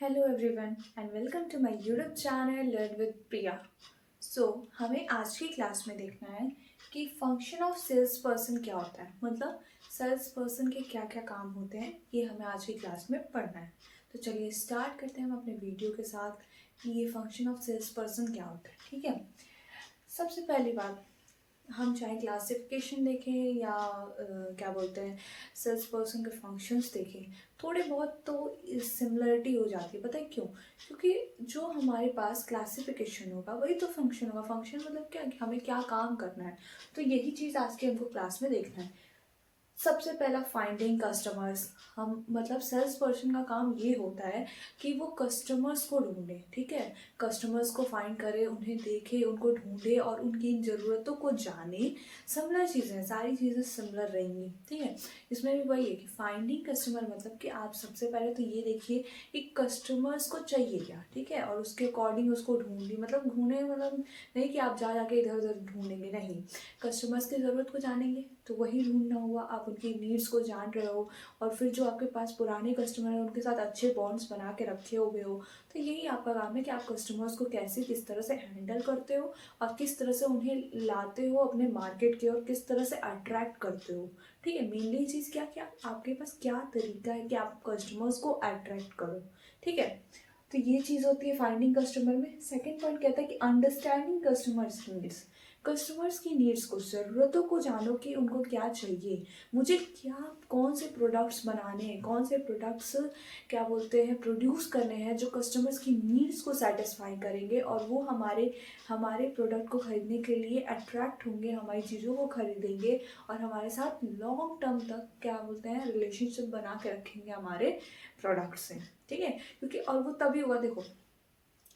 Hello everyone and welcome to my YouTube channel learn with Priya. हमें आज की class में देखना है कि फंक्शन ऑफ सेल्स पर्सन क्या होता है, मतलब सेल्स पर्सन के क्या क्या काम होते हैं, ये हमें आज की क्लास में पढ़ना है। तो चलिए स्टार्ट करते हैं हम अपने वीडियो के साथ कि ये फंक्शन ऑफ सेल्स पर्सन क्या होता है। ठीक है, सबसे पहली बात, हम चाहे क्लासिफिकेशन देखें या क्या बोलते हैं सेल्स पर्सन के फंक्शंस देखें, थोड़े बहुत तो सिमिलरिटी हो जाती है। पता है क्यों? क्योंकि जो हमारे पास क्लासिफिकेशन होगा वही तो फंक्शन होगा। फंक्शन मतलब क्या, कि हमें क्या काम करना है। तो यही चीज़ आज के हमको क्लास में देखना है। सबसे पहला फाइंडिंग कस्टमर्स। हम मतलब सेल्स पर्सन का काम ये होता है कि वो कस्टमर्स को ढूंढे। ठीक है, कस्टमर्स को फाइंड करे, उन्हें देखे, उनको ढूंढे और उनकी ज़रूरतों को जाने। सिमिलर चीज़ें, सारी चीज़ें सिमिलर रहेंगी। ठीक है, इसमें भी वही है कि फाइंडिंग कस्टमर मतलब कि आप सबसे पहले तो ये देखिए कि कस्टमर्स को चाहिए क्या। ठीक है, और उसके अकॉर्डिंग उसको ढूंढिए। मतलब ढूंढे मतलब नहीं कि आप जा जाके इधर उधर ढूंढेंगे, नहीं। कस्टमर्स की ज़रूरत को जानेंगे तो वही ढूंढना हुआ, आप उनकी नीड्स को जान रहे हो। और फिर जो आपके पास पुराने कस्टमर हैं उनके साथ अच्छे बॉन्ड्स बना के रखे हुए हो। तो यही आपका काम है कि आप कस्टमर्स को कैसे, किस तरह से हैंडल करते हो और किस तरह से उन्हें लाते हो अपने मार्केट के, और किस तरह से अट्रैक्ट करते हो। ठीक है, मेनली चीज़ क्या क्या आपके पास क्या तरीका है कि आप कस्टमर्स को अट्रैक्ट करो। ठीक है, तो ये चीज़ होती है फाइंडिंग कस्टमर में। सेकेंड पॉइंट कहता है कि अंडरस्टैंडिंग कस्टमर्स नीड्स। कस्टमर्स की नीड्स को, ज़रूरतों को जानो कि उनको क्या चाहिए, मुझे क्या, कौन से प्रोडक्ट्स बनाने हैं, कौन से प्रोडक्ट्स क्या बोलते हैं प्रोड्यूस करने हैं जो कस्टमर्स की नीड्स को सेटिस्फाई करेंगे और वो हमारे हमारे प्रोडक्ट को खरीदने के लिए अट्रैक्ट होंगे, हमारी चीज़ों को खरीदेंगे और हमारे साथ लॉन्ग टर्म तक क्या बोलते हैं रिलेशनशिप बना के रखेंगे हमारे प्रोडक्ट से। ठीक है, क्योंकि और वो तभी होगा, देखो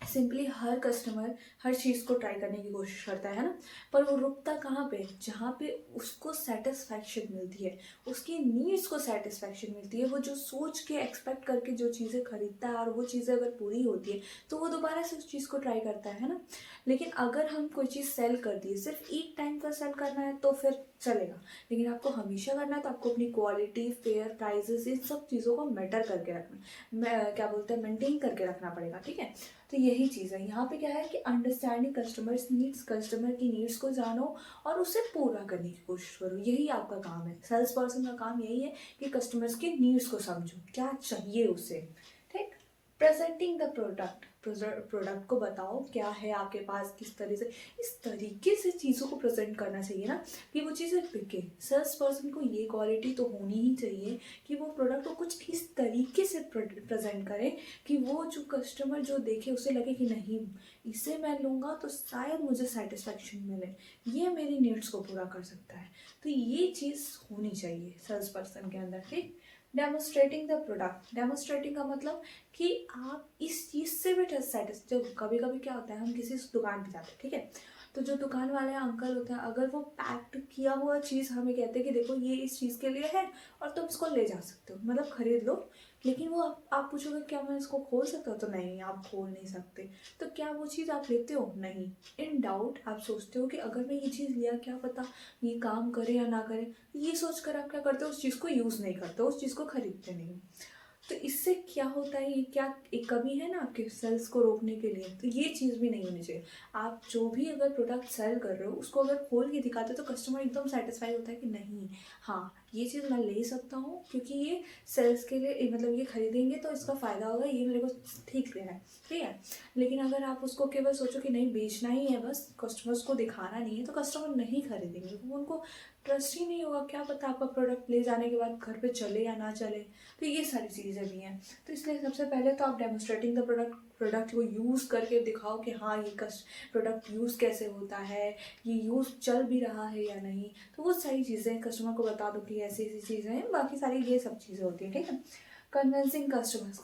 सिंपली हर कस्टमर हर चीज़ को ट्राई करने की कोशिश करता है ना, पर वो रुकता कहाँ पे, जहाँ पे उसको सेटिस्फैक्शन मिलती है, उसकी नीड्स को सेटिस्फैक्शन मिलती है। वो जो सोच के एक्सपेक्ट करके जो चीज़ें खरीदता है और वो चीज़ें अगर पूरी होती है तो वो दोबारा से उस चीज़ को ट्राई करता है ना। लेकिन अगर हम कोई चीज़ सेल कर दिए, सिर्फ एक टाइम पर सेल करना है तो फिर चलेगा, लेकिन आपको हमेशा करना है तो आपको अपनी क्वालिटी, फेयर प्राइजेस, इन सब चीज़ों को मैटर करके रखना, क्या बोलते हैं मेंटेन करके रखना पड़ेगा। ठीक है, तो यही चीज़ है यहाँ पे, क्या है कि अंडरस्टैंडिंग कस्टमर्स नीड्स, कस्टमर की नीड्स को जानो और उसे पूरा करने की कोशिश करो। यही आपका काम है, सेल्स पर्सन का काम यही है कि कस्टमर्स के नीड्स को समझो, क्या चाहिए उसे। ठीक, प्रेजेंटिंग द प्रोडक्ट, प्रोडक्ट को बताओ क्या है आपके पास, किस तरह से, इस तरीके से चीज़ों को प्रेजेंट करना चाहिए ना कि वो चीज़ें बिके। सेल्स पर्सन को ये क्वालिटी तो होनी ही चाहिए कि वो प्रोडक्ट को कुछ इस तरीके से प्रेजेंट करे कि वो जो कस्टमर जो देखे उसे लगे कि नहीं, इसे मैं लूँगा तो शायद मुझे सेटिस्फेक्शन मिले, ये मेरी नीड्स को पूरा कर सकता है। तो ये चीज़ होनी चाहिए सेल्स पर्सन के अंदर। ठीक, डेमोस्ट्रेटिंग द प्रोडक्ट। डेमोस्ट्रेटिंग का मतलब कि आप इस चीज़ से भी सेटिस्फाइड। कभी कभी क्या होता है, हम किसी दुकान पे जाते हैं, ठीक है, तो जो दुकान वाले अंकल होते हैं, अगर वो पैक्ड किया हुआ चीज़ हमें कहते हैं कि देखो ये इस चीज़ के लिए है और तुम इसको ले जा सकते हो, मतलब खरीद लो, लेकिन वो आप पूछोगे क्या मैं इसको खोल सकता हूँ, तो नहीं, आप खोल नहीं सकते। तो क्या वो चीज़ आप लेते हो? नहीं। इन डाउट आप सोचते हो कि अगर मैं ये चीज़ लिया, क्या पता ये काम करे या ना करे, ये सोच कर आप क्या करते हो, उस चीज़ को यूज़ नहीं करते हो, उस चीज़ को खरीदते नहीं हो। तो इससे क्या होता है, ये क्या एक कमी है ना आपके सेल्स को रोकने के लिए, तो ये चीज़ भी नहीं होनी चाहिए। आप जो भी अगर प्रोडक्ट सेल कर रहे हो उसको अगर खोल के दिखाते हो तो कस्टमर एकदम सेटिस्फाई होता है कि नहीं, हाँ ये चीज़ मैं ले सकता हूँ क्योंकि ये सेल्स के लिए, मतलब ये खरीदेंगे तो इसका फ़ायदा होगा, ये मेरे को ठीक है। ठीक है, लेकिन अगर आप उसको केवल सोचो कि नहीं बेचना ही है, बस कस्टमर्स को दिखाना नहीं है, तो कस्टमर नहीं खरीदेंगे, वो उनको ट्रस्ट ही नहीं होगा। क्या पता आपका प्रोडक्ट ले जाने के बाद घर पे चले या ना चले। तो ये सारी चीज़ें भी हैं। तो इसलिए सबसे पहले तो आप डेमोस्ट्रेटिंग द प्रोडक्ट को यूज़ करके दिखाओ कि हाँ ये प्रोडक्ट यूज़ कैसे होता है, ये यूज़ चल भी रहा है या नहीं। तो वो सारी चीज़ें कस्टमर को बता दो कि ऐसी ऐसी चीज़ें हैं, बाकी सारी ये सब चीज़ें होती हैं। ठीक है, कन्विंसिंग कस्टमर्स,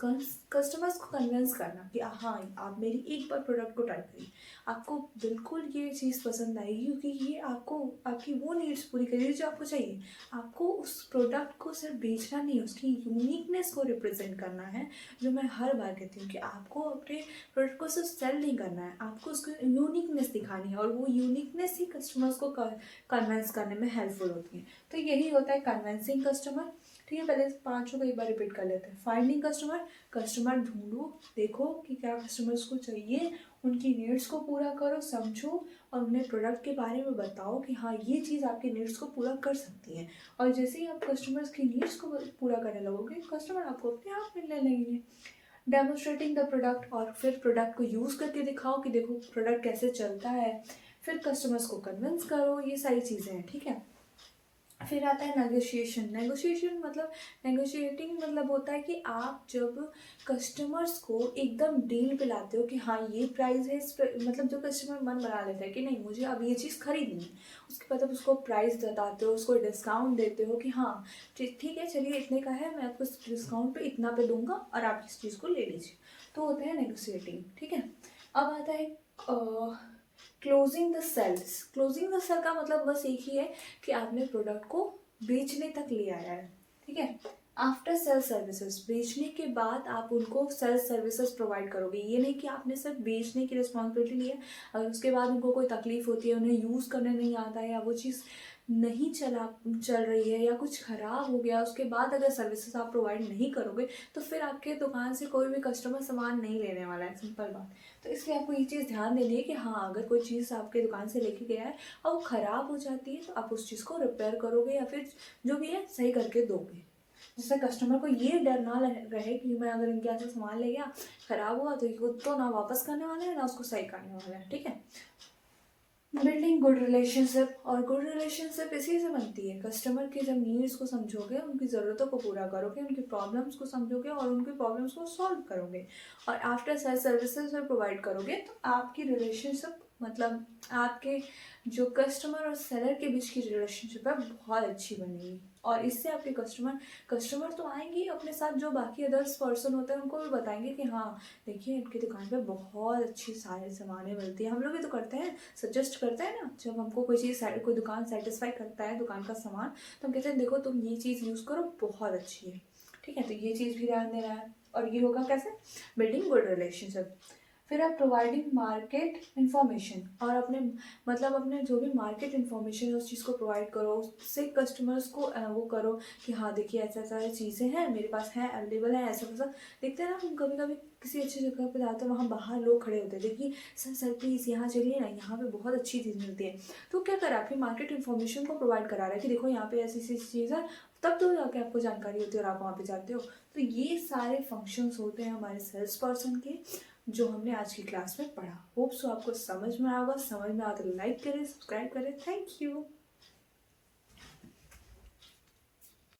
कस्टमर्स को कन्विंस करना कि हाँ आप मेरी एक बार प्रोडक्ट को ट्राई करिए, आपको बिल्कुल ये चीज़ पसंद आएगी, क्योंकि ये आपको आपकी वो नीड्स पूरी करेगी जो आपको चाहिए। आपको उस प्रोडक्ट को सिर्फ बेचना नहीं, उसकी यूनिकनेस को रिप्रेजेंट करना है। जो मैं हर बार कहती हूँ कि आपको अपने प्रोडक्ट को सिर्फ सेल नहीं करना है, आपको उसकी यूनिकनेस दिखानी है, और वो यूनिकनेस ही कस्टमर्स को कन्विंस करने में हेल्पफुल होती है। तो यही होता है कन्विंसिंग कस्टमर। ठीक है, पहले पाँचों को एक बार रिपीट कर लेते हैं। फाइंडिंग कस्टमर, कस्टमर ढूंढो, देखो कि क्या कस्टमर्स को चाहिए, उनकी नीड्स को पूरा करो, समझो और उन्हें प्रोडक्ट के बारे में बताओ कि हाँ ये चीज़ आपकी नीड्स को पूरा कर सकती है। और जैसे ही आप कस्टमर्स की नीड्स को पूरा करने लगोगे, कस्टमर आपको अपने आप मिलने लगेंगे। डेमोस्ट्रेटिंग द प्रोडक्ट, और फिर प्रोडक्ट को यूज़ करके दिखाओ कि देखो प्रोडक्ट कैसे चलता है। फिर कस्टमर्स को कन्विंस करो, ये सारी चीज़ें हैं, ठीक है। फिर आता है नेगोशिएशन। नेगोशिएशन मतलब, नेगोशिएटिंग मतलब होता है कि आप जब कस्टमर्स को एकदम डील पे लाते हो कि हाँ ये प्राइस है, इस मतलब जो कस्टमर मन बना लेता है कि नहीं मुझे अब ये चीज़ खरीदनी है, उसके बाद आप उसको प्राइस बताते हो, उसको डिस्काउंट देते हो कि हाँ ठीक है चलिए इतने का है, मैं आपको डिस्काउंट पे इतना पे दूंगा और आप इस चीज़ को ले लीजिए। तो होता है नेगोशिएटिंग, ठीक है। अब आता है closing the sales. Closing the sale का मतलब बस एक ही है कि आपने प्रोडक्ट को बेचने तक ले आया है, ठीक है। आफ्टर सेल सर्विसेज, बेचने के बाद आप उनको सेल सर्विसेज प्रोवाइड करोगे। ये नहीं कि आपने सिर्फ बेचने की रिस्पॉन्सिबिलिटी ली है, अगर उसके बाद उनको कोई तकलीफ होती है, उन्हें यूज़ करने नहीं आता है या वो चीज़ नहीं चल रही है या कुछ ख़राब हो गया, उसके बाद अगर सर्विसेज आप प्रोवाइड नहीं करोगे तो फिर आपके दुकान से कोई भी कस्टमर सामान नहीं लेने वाला है, सिंपल बात। तो इसलिए आपको ये चीज़ ध्यान देनी है कि हाँ अगर कोई चीज़ आपके दुकान से लेके गया है और वो ख़राब हो जाती है तो आप उस चीज़ को रिपेयर करोगे या फिर जो भी है सही करके दोगे, जिससे कस्टमर को ये डर ना रहे कि मैं अगर इनके यहाँ से सामान ले गया ख़राब हुआ तो ये खुद तो ना वापस करने वाला है ना उसको सही करने वाला है, ठीक है। बिल्डिंग गुड रिलेशनशिप, और गुड रिलेशनशिप इसी से बनती है। कस्टमर की जब नीड्स को समझोगे, उनकी ज़रूरतों को पूरा करोगे, उनकी प्रॉब्लम्स को समझोगे और उनकी प्रॉब्लम्स को सॉल्व करोगे और आफ्टर सेल सर्विसेज में प्रोवाइड करोगे तो आपकी रिलेशनशिप मतलब आपके जो कस्टमर और सेलर के बीच की रिलेशनशिप है बहुत अच्छी बनेगी। और इससे आपके कस्टमर तो आएंगे अपने साथ, जो बाकी अदर्स पर्सन होते हैं उनको भी बताएंगे कि हाँ देखिए इनकी दुकान पे बहुत अच्छी सारे सामानें मिलती है। हम लोग भी तो करते हैं, सजेस्ट करते हैं ना, जब हमको कोई चीज़ कोई दुकान सेटिस्फाई करता है दुकान का सामान तो हम कहते हैं देखो तुम ये चीज़ यूज़ करो बहुत अच्छी है, ठीक है। तो ये चीज़ भी ध्यान देना है और ये होगा कैसे, बिल्डिंग गुड रिलेशनशिप। फिर आप प्रोवाइडिंग मार्केट इन्फॉर्मेशन, और अपने मतलब अपने जो भी मार्केट इन्फॉर्मेशन है उस चीज़ को प्रोवाइड करो, उससे कस्टमर्स को वो करो कि हाँ देखिए ऐसा ऐसा चीज़ें हैं मेरे पास हैं, अवेलेबल है, ऐसा वैसा। देखते हैं ना हम कभी कभी किसी अच्छी जगह पे जाते हैं, वहाँ बाहर लोग खड़े होते हैं, देखिए सर सर प्लीज़ यहाँ चलिए ना, यहाँ पे बहुत अच्छी चीज़ मिलती है। तो क्या करा, आपकी मार्केट इन्फॉर्मेशन को प्रोवाइड करा रहा है कि देखो यहाँ पे ऐसी ऐसी चीज़ है, तब तो जाके आपको जानकारी होती है और आप वहाँ पे जाते हो। तो ये सारे फंक्शंस होते हैं हमारे सेल्स पर्सन के, जो हमने आज की क्लास में पढ़ा। होप सो आपको समझ में आएगा, समझ में आया तो लाइक करें, सब्सक्राइब करें। Thank you.